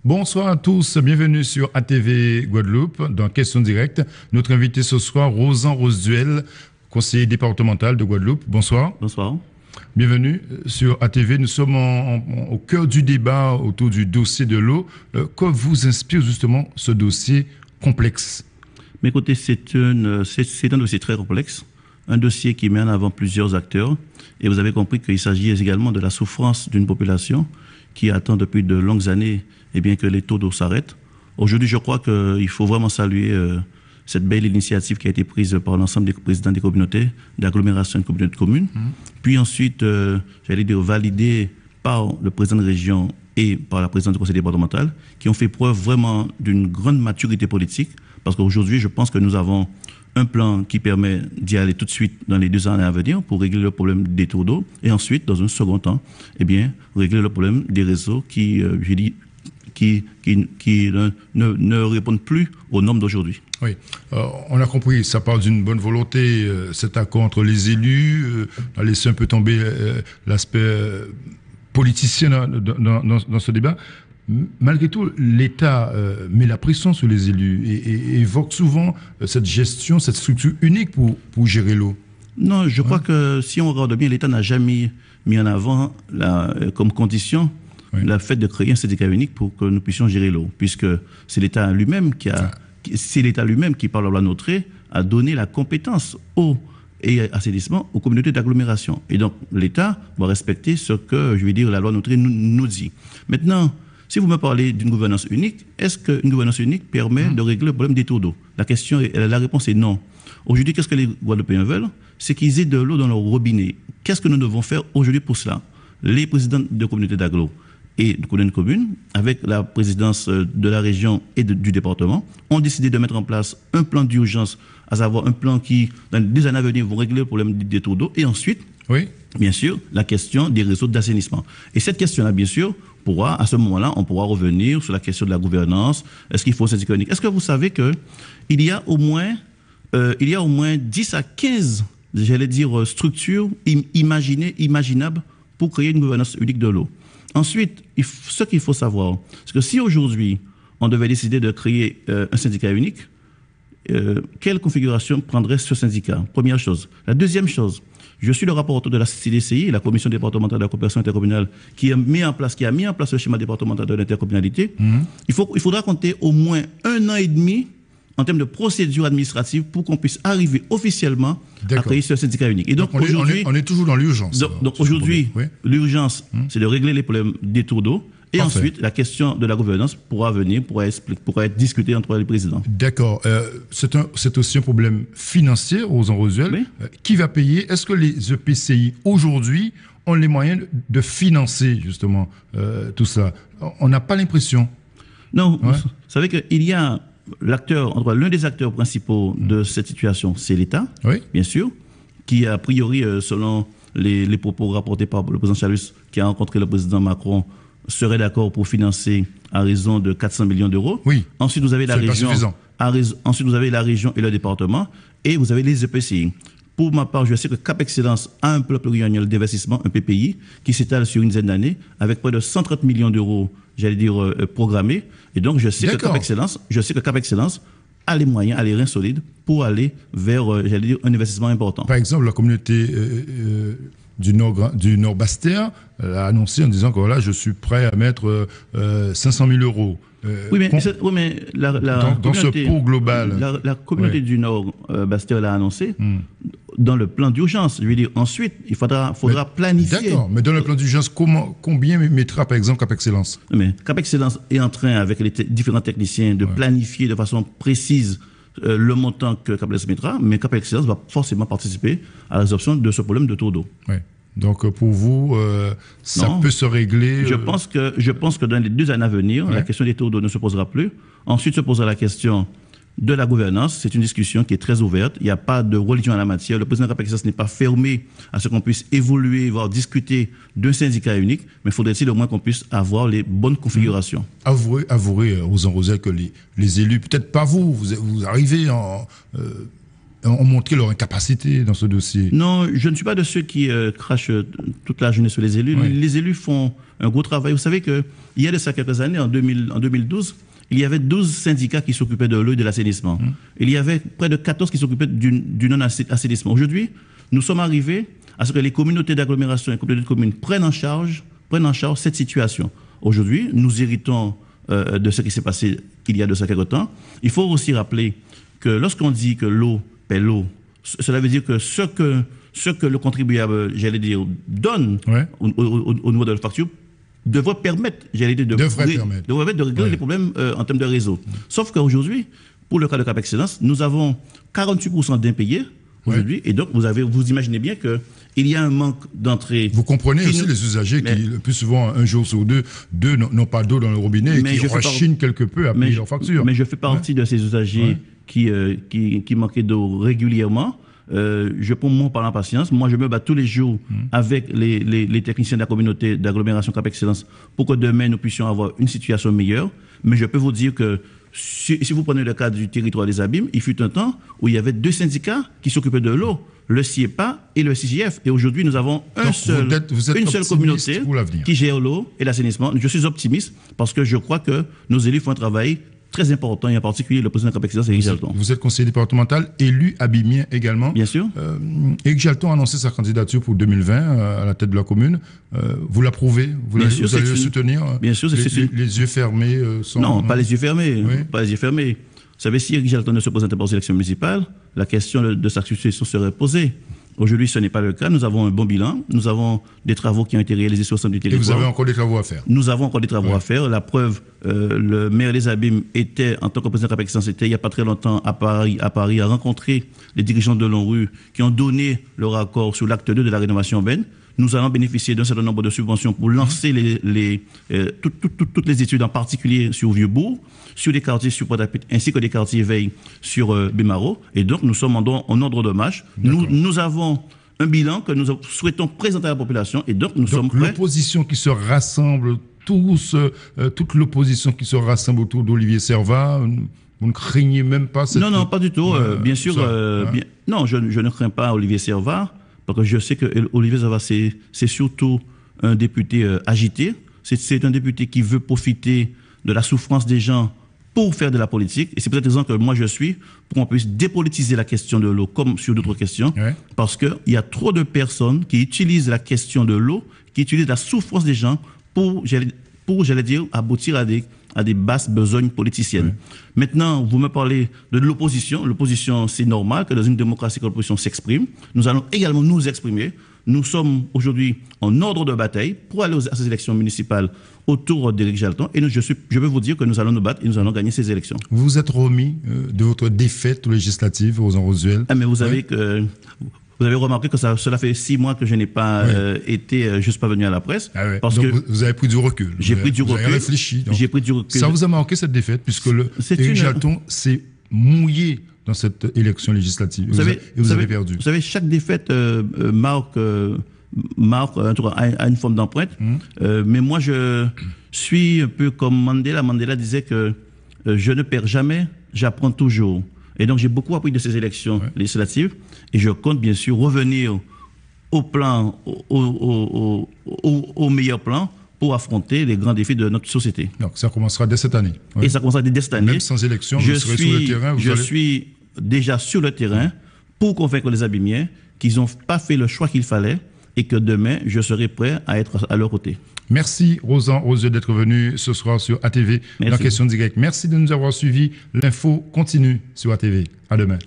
Bonsoir à tous, bienvenue sur ATV Guadeloupe dans Question Directe. Notre invité ce soir, Rosan Roseduel, conseiller départemental de Guadeloupe. Bonsoir. Bonsoir. Bienvenue sur ATV. Nous sommes au cœur du débat autour du dossier de l'eau. Que vous inspire justement ce dossier complexe? Mais écoutez, c'est un dossier très complexe, un dossier qui met en avant plusieurs acteurs. Et vous avez compris qu'il s'agit également de la souffrance d'une population qui attend depuis de longues années que les taux d'eau s'arrêtent. Aujourd'hui, je crois qu'il faut vraiment saluer cette belle initiative qui a été prise par l'ensemble des présidents des communautés, d'agglomération et de communautés de communes. Puis ensuite, validée par le président de région et par la présidente du conseil départemental, qui ont fait preuve vraiment d'une grande maturité politique. Parce qu'aujourd'hui, je pense que nous avons un plan qui permet d'y aller tout de suite dans les 2 années à venir pour régler le problème des taux d'eau. Et ensuite, dans un second temps, régler le problème des réseaux qui ne répondent plus aux normes d'aujourd'hui. Oui, on a compris, ça part d'une bonne volonté, cet accord entre les élus, on a laissé un peu tomber l'aspect politicien dans ce débat. Malgré tout, l'État met la pression sur les élus et évoque souvent cette gestion, cette structure unique pour gérer l'eau. Non, je crois que si on regarde bien, l'État n'a jamais mis en avant comme condition le fait de créer un syndicat unique pour que nous puissions gérer l'eau, puisque c'est l'État lui-même qui, par la loi NOTRe, a donné la compétence eau et assainissement aux communautés d'agglomération. Et donc, l'État doit respecter ce que, la loi NOTRe nous dit. Maintenant, si vous me parlez d'une gouvernance unique, est-ce qu'une gouvernance unique permet de régler le problème des taux d'eau? La réponse est non. Aujourd'hui, qu'est-ce que les Guadeloupéens veulent? C'est qu'ils aient de l'eau dans leur robinet. Qu'est-ce que nous devons faire aujourd'hui pour cela? Les présidents de communautés d'agglo et de communes, avec la présidence de la région et du département, ont décidé de mettre en place un plan d'urgence, à savoir un plan qui, dans les 2 années à venir, vont régler le problème des taux d'eau. Et ensuite, bien sûr, la question des réseaux d'assainissement. Et cette question-là, bien sûr, à ce moment-là, on pourra revenir sur la question de la gouvernance. Est-ce qu'il faut un syndicat unique? Est-ce que vous savez qu'il y a au moins 10 à 15, structures imaginables pour créer une gouvernance unique de l'eau? Ensuite, ce qu'il faut savoir, c'est que si aujourd'hui, on devait décider de créer un syndicat unique, quelle configuration prendrait ce syndicat? Première chose. La deuxième chose, je suis le rapporteur de la CDCI, la Commission départementale de la coopération intercommunale, qui a mis en place le schéma départemental de l'intercommunalité. Il faudra compter au moins 1 an et demi en termes de procédure administrative pour qu'on puisse arriver officiellement à créer ce syndicat unique. Et donc aujourd'hui, on est toujours dans l'urgence. Donc aujourd'hui, l'urgence, c'est de régler les problèmes des tours d'eau. Et Parfait. Ensuite, la question de la gouvernance pourra être discutée entre les présidents. D'accord. C'est aussi un problème financier, Rosan Roseduel. Oui. Qui va payer? Est-ce que les EPCI, aujourd'hui, ont les moyens de financer, justement, tout ça? On n'a pas l'impression. Non, vous savez qu'il y a l'un des acteurs principaux de cette situation, c'est l'État, bien sûr, qui, a priori, selon les propos rapportés par le président Chalus, qui a rencontré le président Macron, serait d'accord pour financer à raison de 400 millions d'euros. Oui. Ensuite, vous avez la région. Ensuite, vous avez la région et le département, et vous avez les EPCI. Pour ma part, je sais que Cap Excellence a un plan pluriannuel d'investissement, un PPI, qui s'étale sur une dizaine d'années, avec près de 130 millions d'euros, programmés. Et donc, je sais que Cap Excellence a les moyens, a les reins solides pour aller vers, un investissement important. Par exemple, la communauté du Nord Bastia a annoncé en disant que voilà, je suis prêt à mettre 500 000 euros. Dans ce pot global. La communauté du Nord Bastia l'a annoncé dans le plan d'urgence. Ensuite, il faudra planifier. D'accord, mais dans le plan d'urgence, combien mettra par exemple Cap Excellence? Mais Cap Excellence est en train, avec les différents techniciens, de planifier de façon précise le montant que Cap Excellence mettra, mais Cap Excellence va forcément participer à la résolution de ce problème de taux d'eau. Oui. Donc pour vous, ça peut se régler. Je pense que dans les 2 années à venir, la question des taux d'eau ne se posera plus. Ensuite se posera la question de la gouvernance. C'est une discussion qui est très ouverte. Il n'y a pas de religion en la matière. Le président Cap Excellence n'est pas fermé à ce qu'on puisse évoluer, voire discuter d'un syndicat unique, mais faudrait-il au moins qu'on puisse avoir les bonnes configurations. Avouez, Rosan Roseduel, que les élus, peut-être pas vous arrivez ont montré leur incapacité dans ce dossier. Non, je ne suis pas de ceux qui crachent toute la journée sur les élus. Oui. Les élus font un gros travail. Vous savez qu'il y a de ça quelques années, en 2012, il y avait 12 syndicats qui s'occupaient de l'eau et de l'assainissement. Il y avait près de 14 qui s'occupaient du non-assainissement. Aujourd'hui, nous sommes arrivés à ce que les communautés d'agglomération et les communautés de communes prennent en charge cette situation. Aujourd'hui, nous héritons de ce qui s'est passé il y a de ça quelques temps. Il faut aussi rappeler que lorsqu'on dit que l'eau paie l'eau, cela veut dire que ce que le contribuable, j'allais dire, donne au niveau de la facture devrait permettre, j'allais dire, de régler les problèmes en termes de réseau. Sauf qu'aujourd'hui, pour le cas de Cap Excellence, nous avons 48% d'impayés aujourd'hui, et donc vous imaginez bien qu'il y a un manque d'entrée. Vous comprenez aussi les usagers qui, le plus souvent, un jour sur deux n'ont pas d'eau dans le robinet et qui rechinent quelque peu à payer leurs factures. Mais je fais partie de ces usagers qui manquaient d'eau régulièrement. Je prends mon par la patience. Moi, je me bats tous les jours avec les techniciens de la communauté d'agglomération Cap Excellence pour que demain, nous puissions avoir une situation meilleure. Mais je peux vous dire que si vous prenez le cas du territoire des Abîmes, il fut un temps où il y avait 2 syndicats qui s'occupaient de l'eau, le CIEPA et le CJF. Et aujourd'hui, nous avons une seule communauté qui gère l'eau et l'assainissement. Je suis optimiste parce que je crois que nos élus font un travail très important, et en particulier le président de Cap Excellence, Éric Jalton. Vous êtes conseiller départemental, élu abimien également. Bien sûr. Éric Jalton a annoncé sa candidature pour 2020 à la tête de la commune. Vous l'approuvez? Vous allez le soutenir? Bien sûr. Les yeux fermés Non, pas les yeux fermés. Oui. Pas les yeux fermés. Vous savez, si Éric Jalton ne se présentait pas aux élections municipales, la question de sa succession serait posée. Aujourd'hui, ce n'est pas le cas. Nous avons un bon bilan. Nous avons des travaux qui ont été réalisés sur l'ensemble du territoire. Et vous avez encore des travaux à faire? Nous avons encore des travaux à faire. La preuve, le maire des Abîmes était, en tant que président de Cap Excellence, il n'y a pas très longtemps à Paris, a rencontré les dirigeants de l'ONRU qui ont donné leur accord sur l'acte 2 de la rénovation urbaine. Nous allons bénéficier d'un certain nombre de subventions pour lancer toutes les études, en particulier sur Vieux-Bourg, sur les quartiers sur Port-à-Pitre, ainsi que des quartiers veille sur Bémaro. Et donc, nous sommes en ordre de marche. Nous avons un bilan que nous souhaitons présenter à la population. Et donc, nous sommes prêts. L'opposition qui se rassemble, toute l'opposition qui se rassemble autour d'Olivier Servat, vous ne craignez même pas cette... Non, pas du tout. Bien sûr. Non, je ne crains pas Olivier Servat. Parce que je sais que Olivier Servat, c'est surtout un député agité. C'est un député qui veut profiter de la souffrance des gens pour faire de la politique. Et c'est peut-être raison que moi je suis pour qu'on puisse dépolitiser la question de l'eau comme sur d'autres questions. Parce qu'il y a trop de personnes qui utilisent la question de l'eau, qui utilisent la souffrance des gens pour j'allais dire, aboutir à des basses besognes politiciennes. Maintenant, vous me parlez de l'opposition. L'opposition, c'est normal que dans une démocratie, que l'opposition s'exprime. Nous allons également nous exprimer. Nous sommes aujourd'hui en ordre de bataille pour aller à ces élections municipales autour d'Éric Jalton. Et je veux vous dire que nous allons nous battre et nous allons gagner ces élections. Vous vous êtes remis de votre défaite législative aux Roswell. Mais vous savez que... Vous avez remarqué que cela fait 6 mois que je n'ai pas été, je suis pas venu à la presse. Parce donc que vous avez pris du recul. J'ai pris du recul. Vous avez réfléchi. J'ai pris du recul. Ça vous a marqué cette défaite, puisque Éric Jalton s'est mouillé dans cette élection législative. Vous avez perdu. Vous savez, chaque défaite marque a une forme d'empreinte. Mais moi, je suis un peu comme Mandela. Mandela disait que je ne perds jamais, j'apprends toujours. Et donc, j'ai beaucoup appris de ces élections législatives et je compte bien sûr revenir au meilleur plan pour affronter les grands défis de notre société. Donc, ça commencera dès cette année. Et ça commencera dès cette année. Même sans élection, vous serez sur le terrain. Je suis déjà sur le terrain pour convaincre les Abimiens qu'ils n'ont pas fait le choix qu'il fallait et que demain, je serai prêt à être à leur côté. Merci, Rosan Rosieux, d'être venu ce soir sur ATV dans Question Directe. Merci de nous avoir suivis. L'info continue sur ATV. À demain.